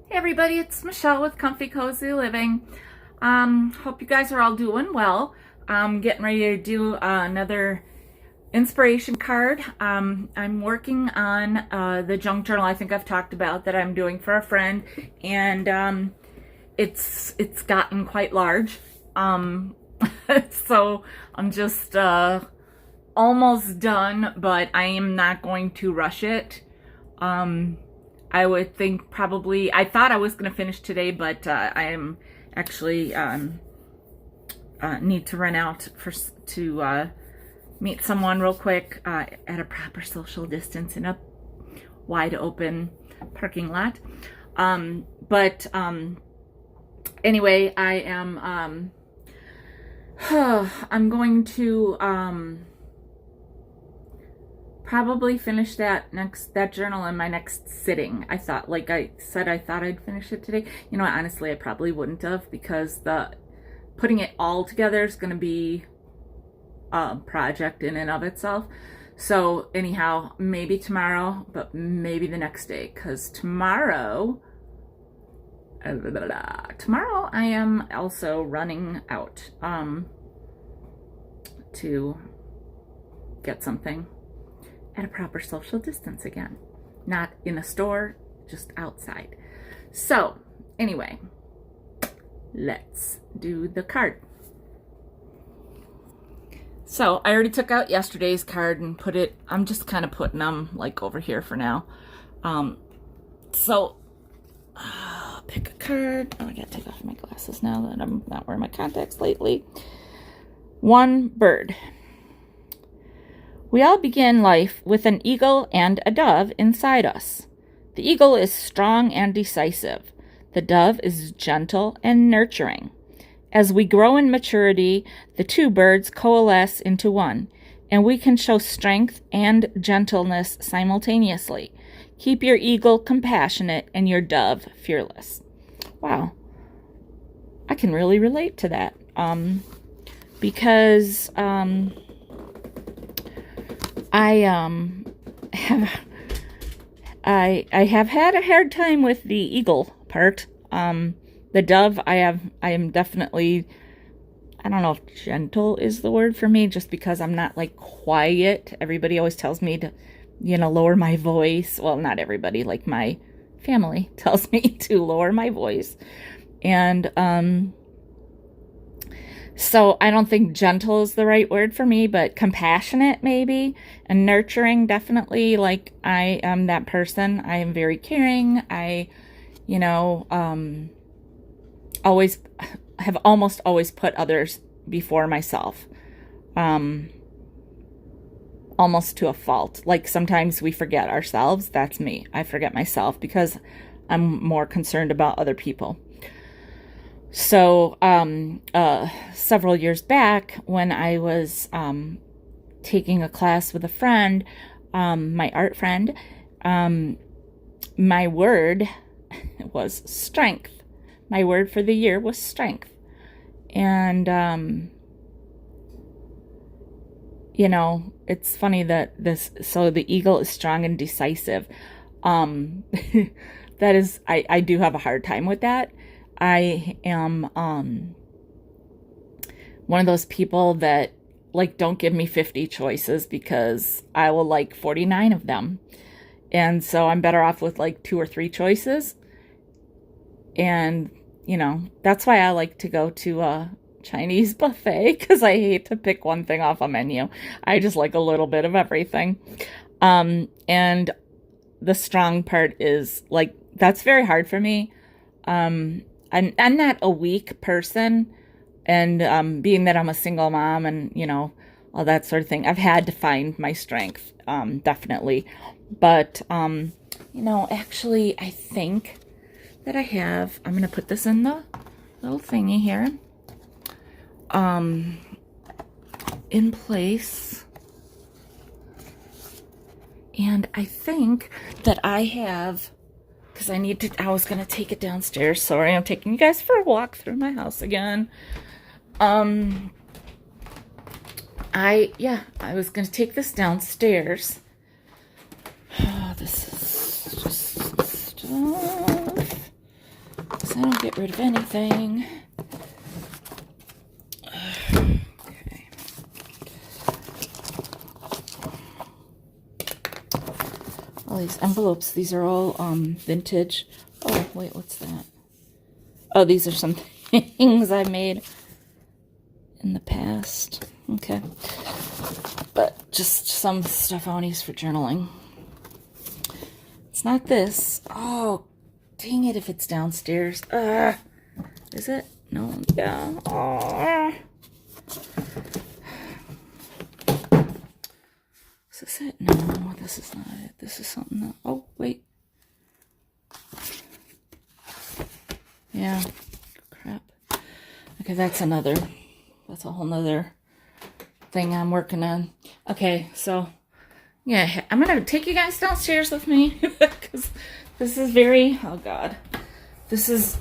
Hey everybody, it's Michelle with Comfy Cozy Living. Hope you guys are all doing well. Getting ready to do another inspiration card. I'm working on the junk journal I think I've talked about that I'm doing for a friend, and it's gotten quite large. So I'm just almost done, but I am not going to rush it. I would think probably, I thought I was going to finish today, but I am actually need to run out to meet someone real quick at a proper social distance in a wide open parking lot. But anyway, I am I'm going to probably finish that journal in my next sitting. I thought, like I said, I thought I'd finish it today. You know, honestly, I probably wouldn't have, because the putting it all together is going to be a project in and of itself. So anyhow, maybe tomorrow, but maybe the next day, because tomorrow I am also running out to get something at a proper social distance again. Not in a store, just outside. So, anyway, let's do the card. So, I already took out yesterday's card and put it, I'm just kind of putting them like over here for now. Pick a card. Oh, I gotta take off my glasses now that I'm not wearing my contacts lately. One bird. We all begin life with an eagle and a dove inside us. The eagle is strong and decisive. The dove is gentle and nurturing. As we grow in maturity, the two birds coalesce into one, and we can show strength and gentleness simultaneously. Keep your eagle compassionate and your dove fearless. Wow. I can really relate to that. Because I have had a hard time with the eagle part. The dove, I am definitely, I don't know if gentle is the word for me, just because I'm not like quiet. Everybody always tells me to, lower my voice. Well, not everybody, like my family tells me to lower my voice. And so I don't think gentle is the right word for me, but compassionate maybe, and nurturing definitely. Like, I am that person. I am very caring. I, almost always put others before myself. Almost to a fault. Like, sometimes we forget ourselves. That's me. I forget myself because I'm more concerned about other people. So, several years back, when I was taking a class with a friend, my art friend, my word was strength. My word for the year was strength. And, it's funny that so the eagle is strong and decisive. That is, I do have a hard time with that. I am one of those people that, like, don't give me 50 choices, because I will like 49 of them. And so I'm better off with like 2 or 3 choices. And, that's why I like to go to a Chinese buffet, because I hate to pick one thing off a menu. I just like a little bit of everything. And the strong part is, like, that's very hard for me. I'm not a weak person, and being that I'm a single mom and, all that sort of thing, I've had to find my strength, definitely. But, actually, I think that I'm going to put this in the little thingy here, in place. And I think that I have, because I was going to take it downstairs. Sorry, I'm taking you guys for a walk through my house again. I was going to take this downstairs. Oh, this is just stuff. I don't get rid of anything. Okay. All these envelopes, these are all vintage. Oh, wait, what's that? Oh, these are some things I made in the past. Okay. But just some stuff I want to use for journaling. It's not this. Oh, dang it if it's downstairs. Is it? No. Yeah. Oh. Is this it? No, this is not it. This is something that... Oh, wait. Yeah. Crap. Okay, that's a whole nother thing I'm working on. Okay, so, yeah, I'm going to take you guys downstairs with me because this is very... Oh, God. This is...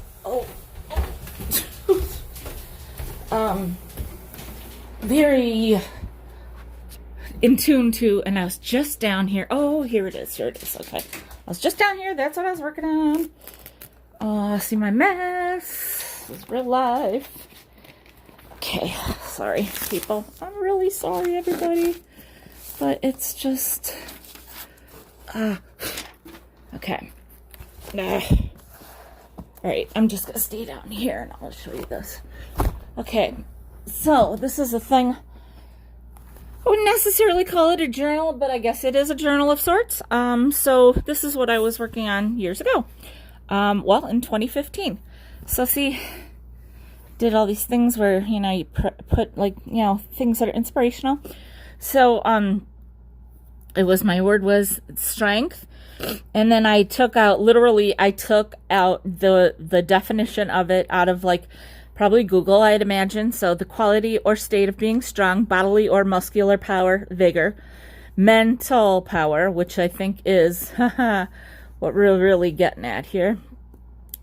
very in tune to, and I was just down here. Oh, here it is. Okay. I was just down here. That's what I was working on. See my mess. This is real life. Okay. Sorry, people. I'm really sorry, everybody. But it's just... okay. Alright, I'm just going to stay down here and I'll show you this. Okay. So, this is a thing. I wouldn't necessarily call it a journal, but I guess it is a journal of sorts. So this is what I was working on years ago. Well, in 2015. So see, did all these things where, you know, you put like, you know, things that are inspirational. So, it was, my word was strength. And then I took out the definition of it out of like, probably Google, I'd imagine. So the quality or state of being strong, bodily or muscular power, vigor, mental power, which I think is what we're really getting at here.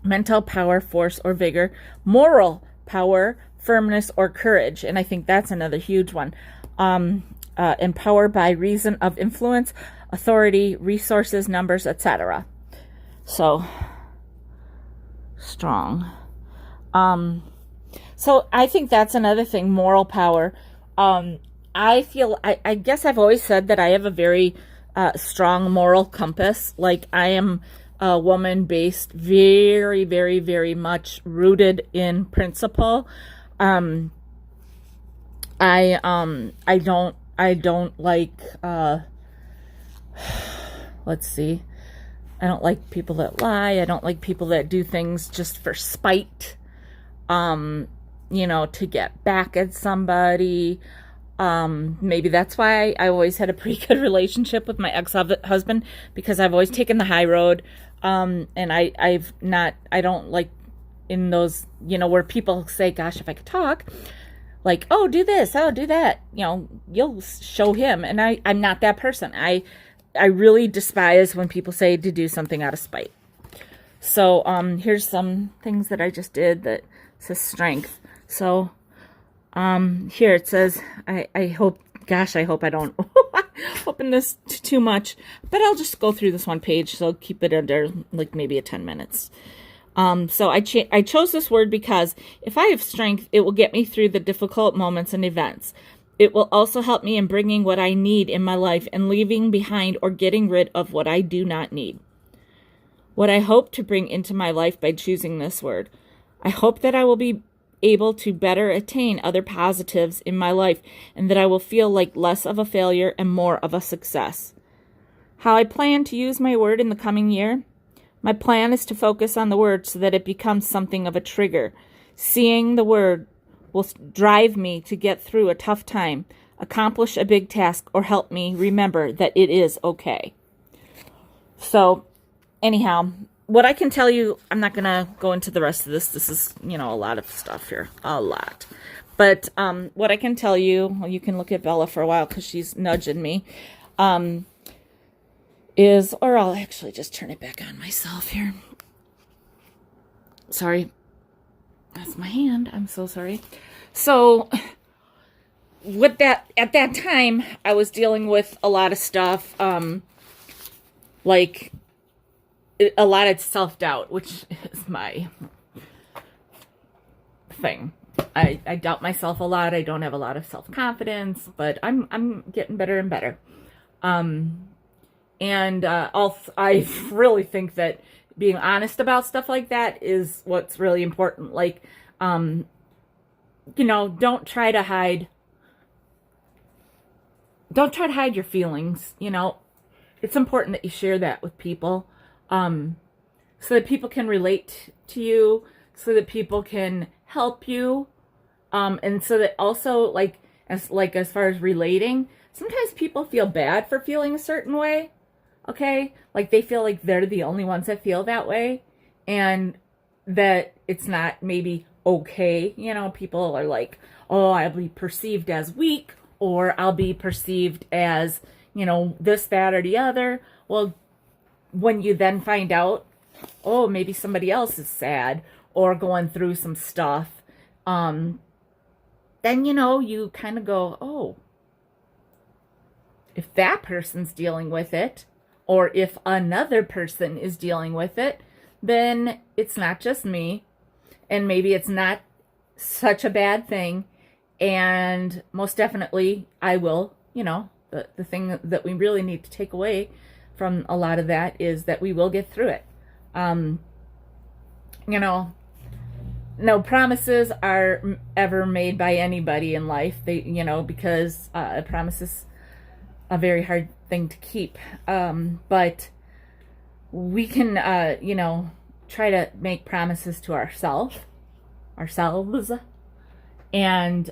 Mental power, force, or vigor. Moral power, firmness, or courage. And I think that's another huge one. Empower by reason of influence, authority, resources, numbers, etc. So, strong. So I think that's another thing, moral power. I guess I've always said that I have a very strong moral compass. Like, I am a woman based, very, very, very much rooted in principle. I don't like, let's see. I don't like people that lie. I don't like people that do things just for spite. You know, to get back at somebody. Maybe that's why I always had a pretty good relationship with my ex-husband, because I've always taken the high road. And I don't like in those, you know, where people say, gosh, if I could talk, like, oh, do this, oh, do that, you know, you'll show him. And I'm not that person. I really despise when people say to do something out of spite. So, here's some things that I just did that says strength. So, here it says, I hope I don't open this too much, but I'll just go through this one page, so I'll keep it under, like, maybe 10 minutes. So I chose this word because if I have strength, it will get me through the difficult moments and events. It will also help me in bringing what I need in my life and leaving behind or getting rid of what I do not need. What I hope to bring into my life by choosing this word. I hope that I will be able to better attain other positives in my life and that I will feel like less of a failure and more of a success. How I plan to use my word in the coming year? My plan is to focus on the word so that it becomes something of a trigger. Seeing the word will drive me to get through a tough time, accomplish a big task, or help me remember that it is okay. So, anyhow, what I can tell you, I'm not going to go into the rest of this. This is, you know, a lot of stuff here. A lot. But what I can tell you, well, you can look at Bella for a while because she's nudging me, is, or I'll actually just turn it back on myself here. Sorry. That's my hand. I'm so sorry. So, with that, at that time, I was dealing with a lot of stuff, like, a lot of self-doubt, which is my thing. I doubt myself a lot. I don't have a lot of self-confidence, but I'm getting better and better. And also, I really think that being honest about stuff like that is what's really important. Like, don't try to hide your feelings. It's important that you share that with people, so that people can relate to you, so that people can help you, and so that also, as far as relating, sometimes people feel bad for feeling a certain way. Okay, like they feel like they're the only ones that feel that way, and that it's not maybe okay. People are like, oh, I'll be perceived as weak, or I'll be perceived as, this, that, or the other. Well, when you then find out, oh, maybe somebody else is sad or going through some stuff, then, you kind of go, oh, if that person's dealing with it, or if another person is dealing with it, then it's not just me, and maybe it's not such a bad thing. And most definitely I will, the thing that we really need to take away from a lot of that is that we will get through it. No promises are ever made by anybody in life. Because a promise is a very hard thing to keep. But we can, try to make promises to ourselves, and,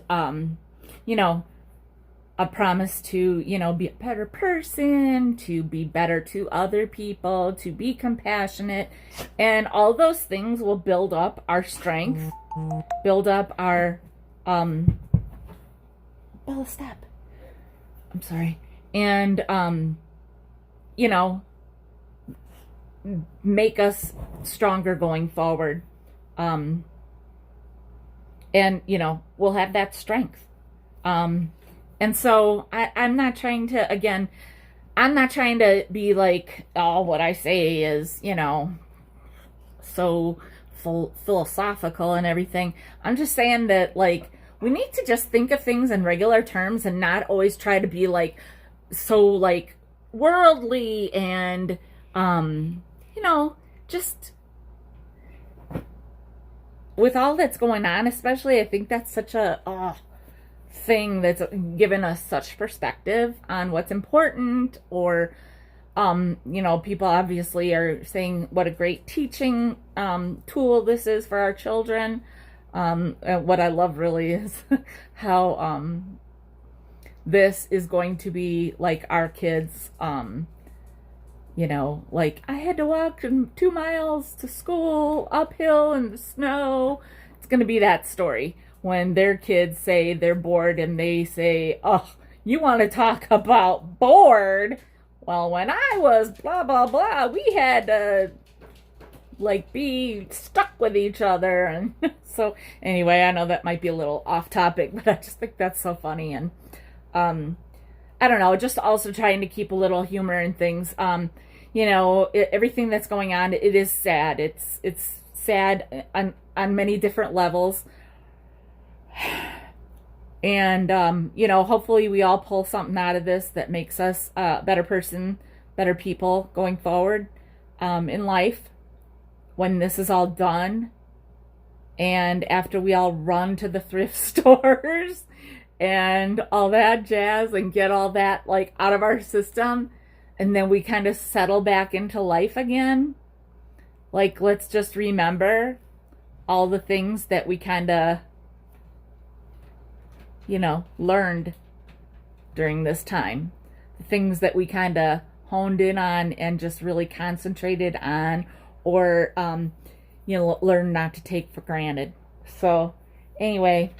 a promise to, be a better person, to be better to other people, to be compassionate. And all those things will build up our strength, build up our, Bella, stop. I'm sorry. And, make us stronger going forward. And, we'll have that strength. And so I'm not trying to be like, oh, what I say is, so philosophical and everything. I'm just saying that, we need to just think of things in regular terms and not always try to be so worldly and, just with all that's going on, especially, I think that's such a thing that's given us such perspective on what's important, or, people obviously are saying what a great teaching tool this is for our children. And what I love really is how this is going to be like our kids, I had to walk 2 miles to school uphill in the snow. It's going to be that story when their kids say they're bored and they say, oh, you want to talk about bored? Well, when I was blah, blah, blah, we had to be stuck with each other. And so anyway, I know that might be a little off topic, but I just think that's so funny. And, I don't know, just also trying to keep a little humor in things. Everything that's going on, it is sad. It's sad on many different levels. And, hopefully we all pull something out of this that makes us a better person, better people going forward in life when this is all done. And after we all run to the thrift stores and all that jazz and get all that out of our system, and then we kind of settle back into life again. Let's just remember all the things that we kind of, learned during this time. The things that we kind of honed in on and just really concentrated on, or, learn not to take for granted. So anyway,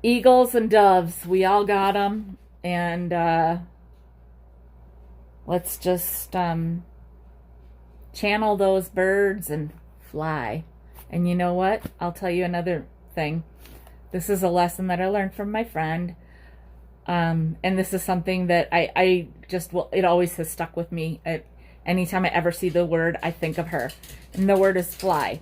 eagles and doves, we all got them. And let's just channel those birds and fly. And you know what? I'll tell you another thing. This is a lesson that I learned from my friend. And this is something that I just, it always has stuck with me. Anytime I ever see the word, I think of her. And the word is fly.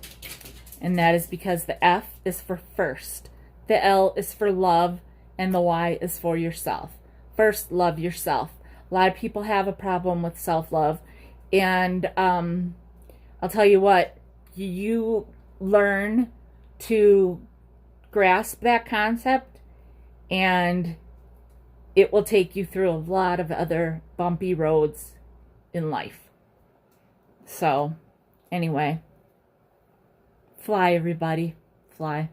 And that is because the F is for first, the L is for love, and the Y is for yourself. First, love yourself. A lot of people have a problem with self-love. And I'll tell you what, you learn to grasp that concept, and it will take you through a lot of other bumpy roads in life. So, anyway, fly, everybody, fly.